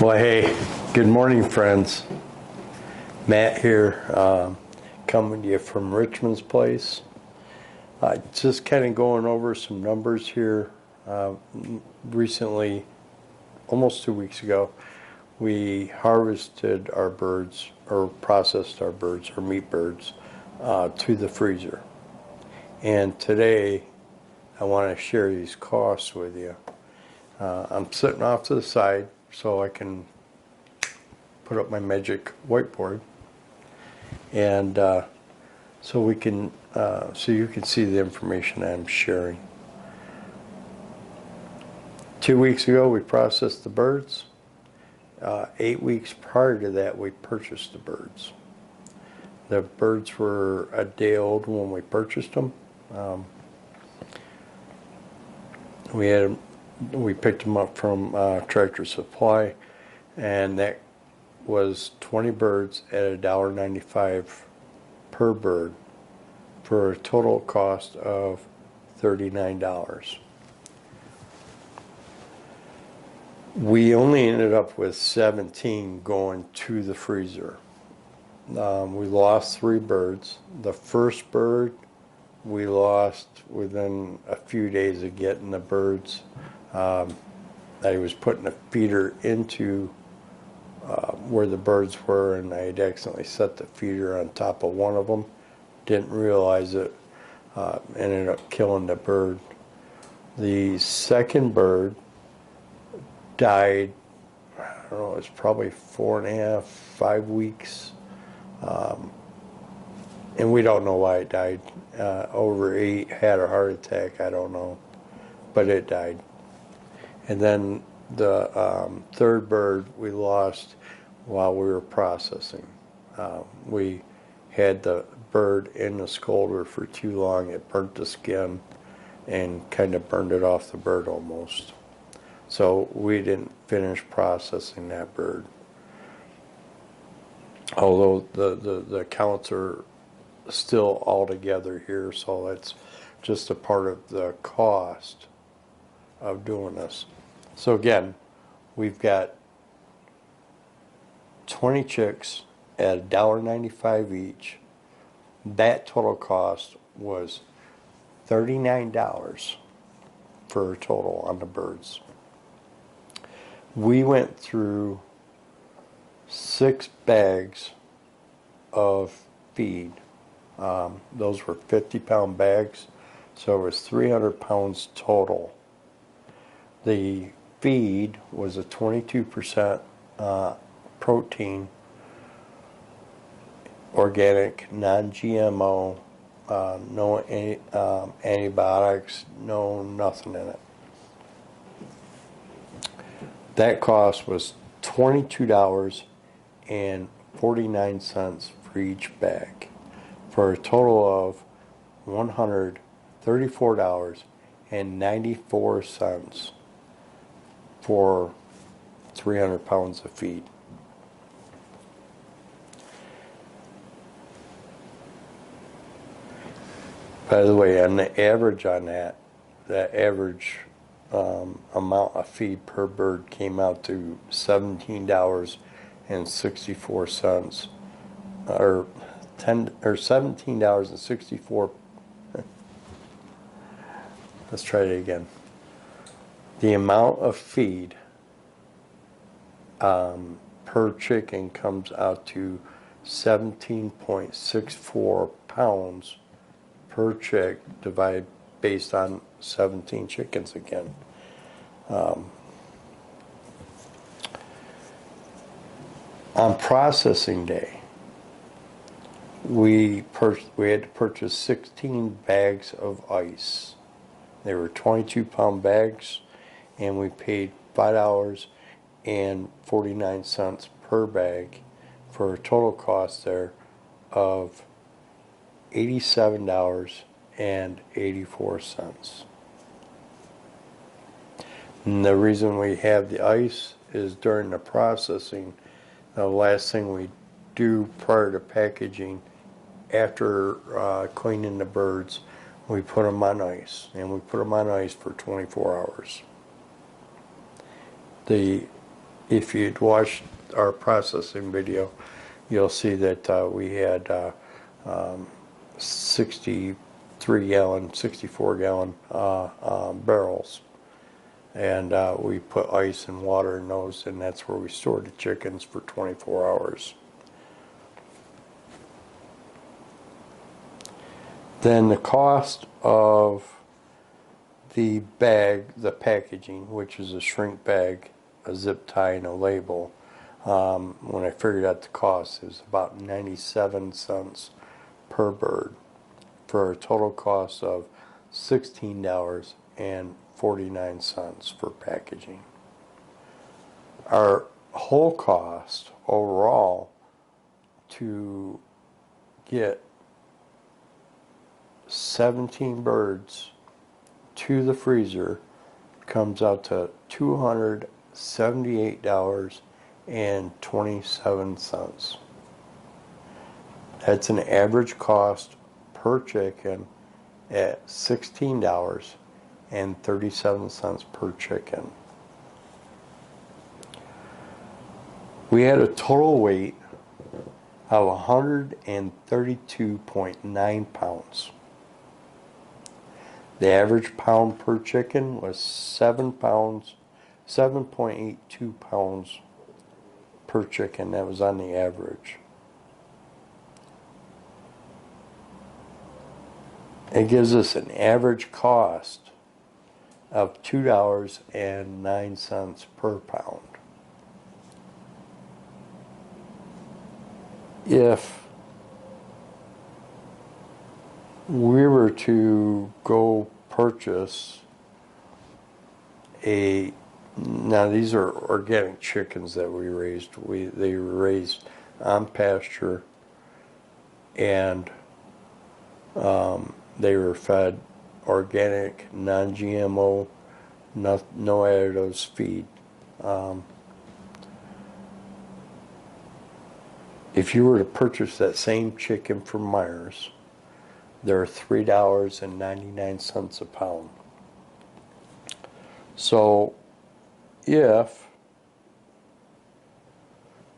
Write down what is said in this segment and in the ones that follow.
Well, hey, good morning, friends. Matt here, coming to you from Richmond's Place. Just kind of going over some numbers here. Recently, almost 2 weeks ago, we harvested our birds, or processed our birds, or meat birds, to the freezer. And today, I want to share these costs with you. I'm sitting off to the side so I can put up my magic whiteboard, and so we can so you can see the information I'm sharing. 2 weeks ago we processed the birds. 8 weeks prior to that we purchased the birds. The birds were a day old when we purchased them. We picked them up from Tractor Supply, and that was 20 birds at $1.95 per bird for a total cost of $39. We only ended up with 17 going to the freezer. We lost 3 birds. The first bird we lost within a few days of getting the birds. I was putting a feeder into where the birds were, and I had accidentally set the feeder on top of one of them. Didn't realize it. Ended up killing the bird. The second bird died, I don't know, it was probably 4.5, 5 weeks. And we don't know why it died. Overate, had a heart attack, I don't know. But it died. And then the third bird we lost while we were processing. We had the bird in the scholder for too long. It burnt the skin and kind of burned it off the bird almost. So we didn't finish processing that bird. Although the counts are still all together here, so that's just a part of the cost of doing this. So again, we've got 20 chicks at $1.95 each. That total cost was $39 for a total on the birds. We went through 6 bags of feed. Those were 50-pound bags, so it was 300 pounds total. The feed was a 22% protein, organic, non-GMO, no antibiotics, no nothing in it. That cost was $22.49 for each bag, for a total of $134.94 for 300 pounds of feed. By the way, on the average on that average amount of feed per bird came out to $17.64, or $17.64. Let's try it again. The amount of feed per chicken comes out to 17.64 pounds per chick, divided based on 17 chickens again. On processing day, we had to purchase 16 bags of ice. They were 22-pound bags, and we paid $5.49 per bag for a total cost there of $87.84. And the reason we have the ice is during the processing, the last thing we do prior to packaging, after cleaning the birds, we put them on ice, and we put them on ice for 24 hours. The if you'd watched our processing video, you'll see that we had 63 gallon, 64 gallon barrels. And we put ice and water in those, and that's where we stored the chickens for 24 hours. Then the cost of the bag, the packaging, which is a shrink bag, a zip tie, and a label, when I figured out the cost, it was about 97 cents per bird for a total cost of $16.49 for packaging. Our whole cost overall to get 17 birds to the freezer comes out to $278.27. That's an average cost per chicken at $16.37 per chicken. We had a total weight of 132.9 pounds. The average pound per chicken was 7.82 pounds per chicken. That was on the average. It gives us an average cost of $2.09 per pound. If we were to go purchase now these are organic chickens that we raised. They were raised on pasture, and they were fed organic, non-GMO, no additives feed. If you were to purchase that same chicken from Myers, they're $3.99 a pound. So if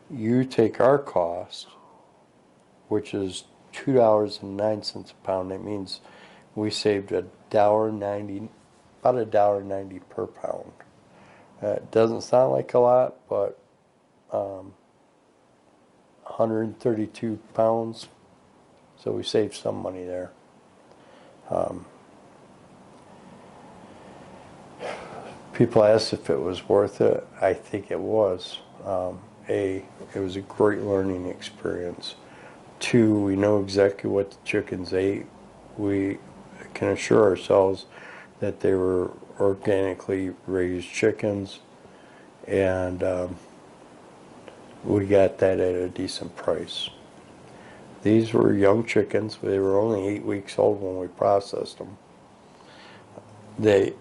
you take our cost, which is $2.09 a pound, that means we saved $1.90, about $1.90 per pound. It doesn't sound like a lot, but 132 pounds, so we saved some money there. People asked if it was worth it. I think it was. It was a great learning experience. 2, we know exactly what the chickens ate. We can assure ourselves that they were organically raised chickens, and we got that at a decent price. These were young chickens. They were only 8 weeks old when we processed them. The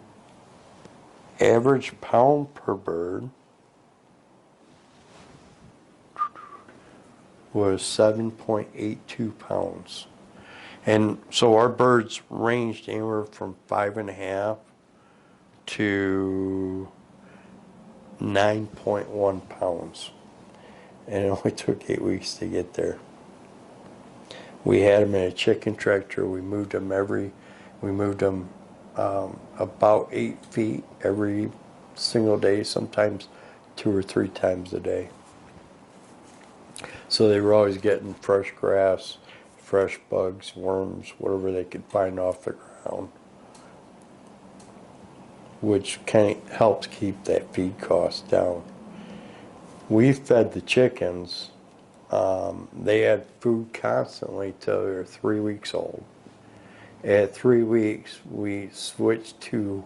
average pound per bird was 7.82 pounds. And so our birds ranged anywhere from 5.5 to 9.1 pounds. And it only took 8 weeks to get there. We had them in a chicken tractor. We moved them about 8 feet every single day, sometimes 2 or 3 times a day. So they were always getting fresh grass, fresh bugs, worms, whatever they could find off the ground, which kind of helped keep that feed cost down. We fed the chickens. They had food constantly till they were 3 weeks old. At 3 weeks, we switched to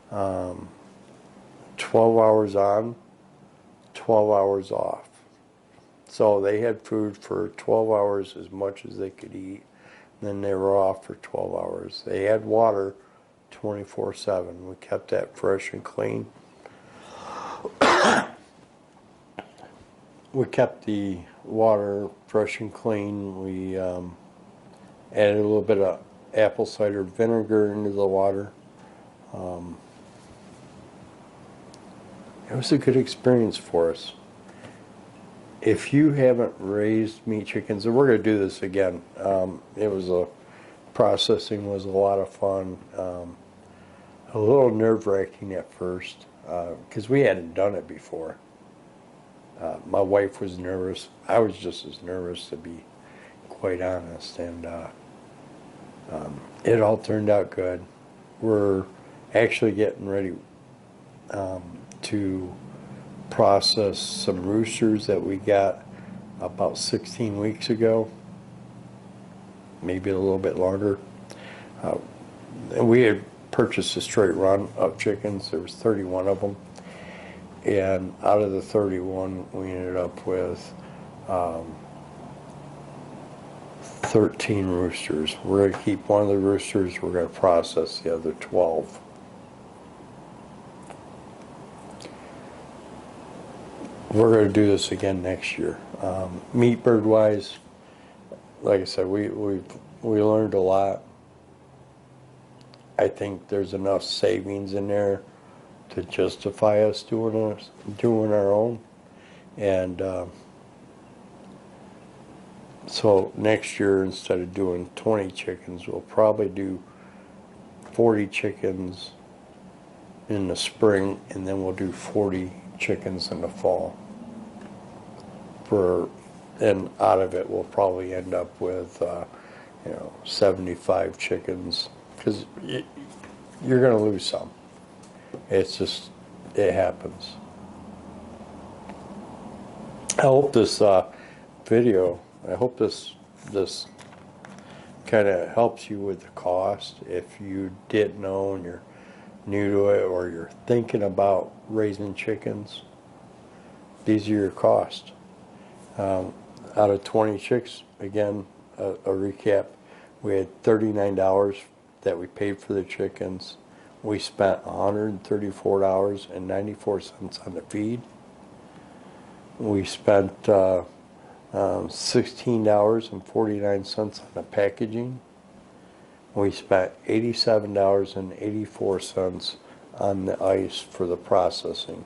12 hours on, 12 hours off. So they had food for 12 hours, as much as they could eat. Then they were off for 12 hours. They had water 24/7. We kept that fresh and clean. We kept the water fresh and clean. We added a little bit of apple cider vinegar into the water. it was a good experience for us. If you haven't raised meat chickens, and we're going to do this again, processing was a lot of fun. A little nerve-wracking at first because we hadn't done it before. My wife was nervous. I was just as nervous, to be quite honest, and it all turned out good. We're actually getting ready to process some roosters that we got about 16 weeks ago, maybe a little bit longer. And we had purchased a straight run of chickens. There was 31 of them, and out of the 31 we ended up with 13 roosters. We're going to keep one of the roosters. We're going to process the other 12. We're going to do this again next year. Meat bird wise, like I said, we learned a lot. I think there's enough savings in there to justify us doing our own, and so next year, instead of doing 20 chickens, we'll probably do 40 chickens in the spring, and then we'll do 40 chickens in the fall. And out of it, we'll probably end up with 75 chickens, because you're going to lose some. It happens. I hope this video, I hope this kind of helps you with the cost. If you didn't know and you're new to it, or you're thinking about raising chickens, these are your costs. Out of 20 chicks, again, a recap, we had $39 that we paid for the chickens. We spent $134.94 on the feed. We spent $16.49 on the packaging. We spent $87.84 on the ice for the processing.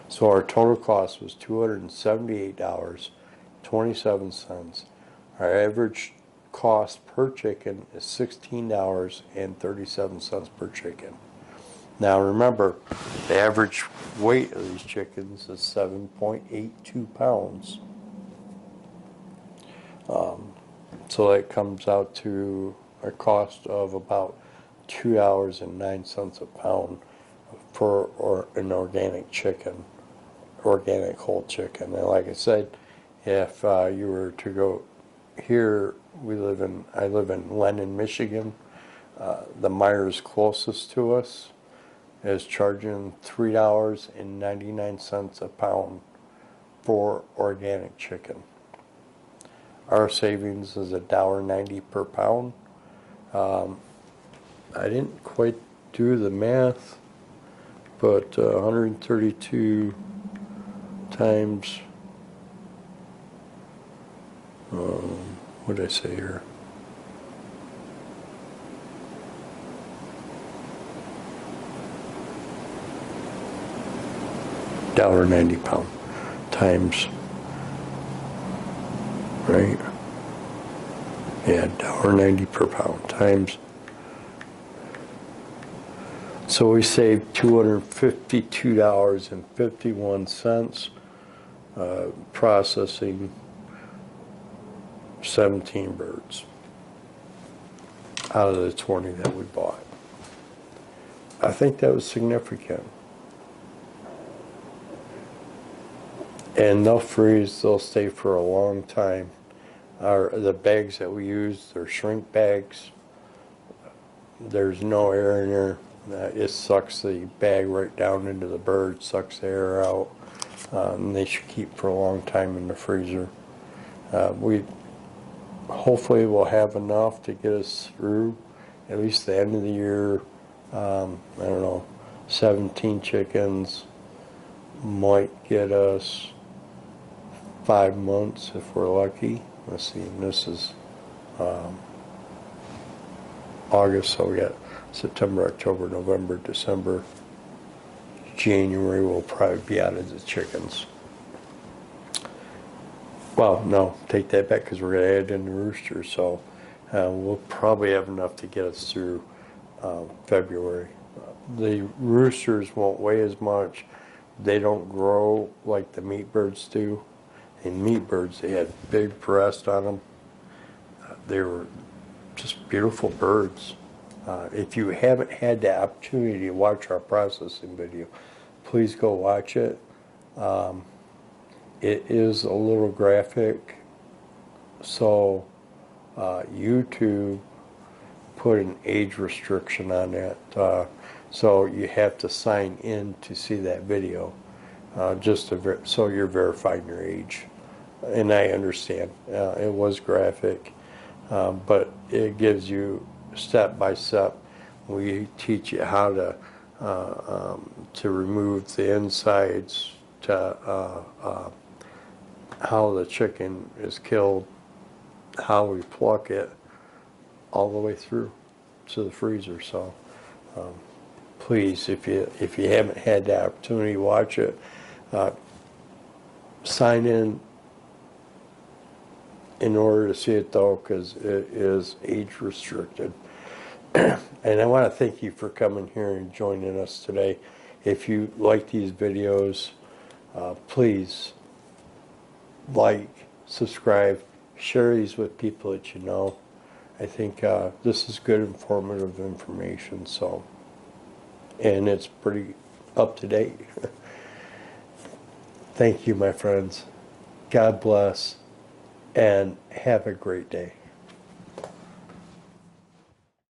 So our total cost was $278.27. Our average cost per chicken is $16.37 per chicken. Now remember, the average weight of these chickens is 7.82 pounds. So that comes out to a cost of about $2.09 a pound for an organic chicken, organic whole chicken. And like I said, if you were to go here, I live in Lennon, Michigan. The Myers closest to us is charging $3.99 a pound for organic chicken. Our savings is $1.90 per pound. I didn't quite do the math, but 132 times, what did I say here? $1.90 pound times, right? Yeah, $1.90 per pound times. So we saved $252.51 processing 17 birds out of the 20 that we bought. I think that was significant. And they'll freeze, they'll stay for a long time. The bags that we use, they're shrink bags. There's no air in there. It sucks the bag right down into the bird, sucks the air out. And they should keep for a long time in the freezer. We hopefully will have enough to get us through at least the end of the year. I don't know, 17 chickens might get us 5 months if we're lucky. Let's see, and this is August, so we got September, October, November, December, January we'll probably be out of the chickens. Well, no, take that back because we're going to add in the roosters, so we'll probably have enough to get us through February. The roosters won't weigh as much. They don't grow like the meat birds do. And meat birds, they had big breasts on them. They were just beautiful birds. If you haven't had the opportunity to watch our processing video, please go watch it. It is a little graphic, so YouTube put an age restriction on that. So you have to sign in to see that video, so you're verifying your age. And I understand it was graphic, but it gives you step by step. We teach you how to remove the insides, to how the chicken is killed, how we pluck it, all the way through to the freezer. So please, if you haven't had the opportunity to watch it, sign in order to see it though, because it is age restricted. And I want to thank you for coming here and joining us today. If you like these videos, please like, subscribe, share these with people that you know. I think this is good, informative information. So, and it's pretty up to date. Thank you, my friends. God bless, and have a great day.